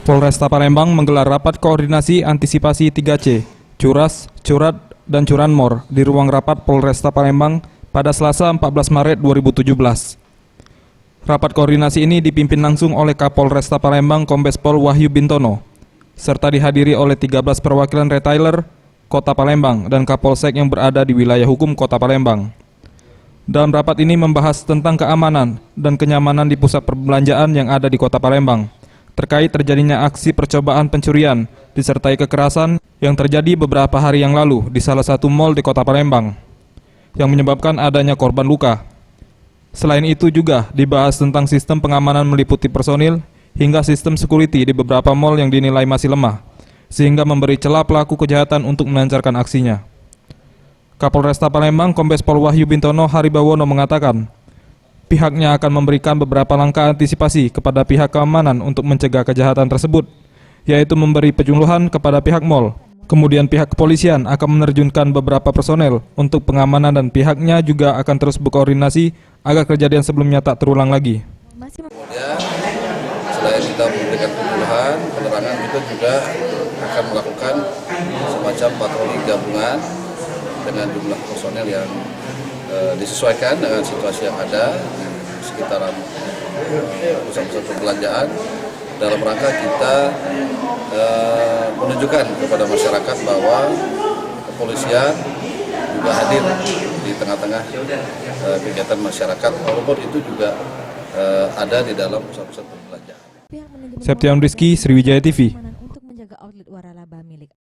Polresta Palembang menggelar rapat koordinasi antisipasi 3C, Curas, Curat, dan Curanmor di ruang rapat Polresta Palembang pada Selasa 14 Maret 2017. Rapat koordinasi ini dipimpin langsung oleh Kapolresta Palembang Kombes Pol Wahyu Bintono, serta dihadiri oleh 13 perwakilan retailer Kota Palembang dan Kapolsek yang berada di wilayah hukum Kota Palembang. Dalam rapat ini membahas tentang keamanan dan kenyamanan di pusat perbelanjaan yang ada di Kota Palembang, terkait terjadinya aksi percobaan pencurian disertai kekerasan yang terjadi beberapa hari yang lalu di salah satu mal di Kota Palembang, yang menyebabkan adanya korban luka. Selain itu juga dibahas tentang sistem pengamanan meliputi personil hingga sistem security di beberapa mal yang dinilai masih lemah, sehingga memberi celah pelaku kejahatan untuk melancarkan aksinya. Kapolresta Palembang Kombes Pol Wahyu Bintono Haribawono mengatakan, pihaknya akan memberikan beberapa langkah antisipasi kepada pihak keamanan untuk mencegah kejahatan tersebut, yaitu memberi penyuluhan kepada pihak mal. Kemudian pihak kepolisian akan menerjunkan beberapa personel untuk pengamanan dan pihaknya juga akan terus berkoordinasi agar kejadian sebelumnya tak terulang lagi. Kemudian selain kita memberikan penyuluhan, penerangan, kita juga akan melakukan semacam patroli gabungan dengan jumlah personel yang disesuaikan dengan situasi yang ada di sekitaran pusat-pusat perbelanjaan, dalam rangka kita menunjukkan kepada masyarakat bahwa kepolisian juga hadir di tengah-tengah kegiatan masyarakat, walaupun itu juga ada di dalam pusat-pusat perbelanjaan. Septian Rizky, Sriwijaya TV.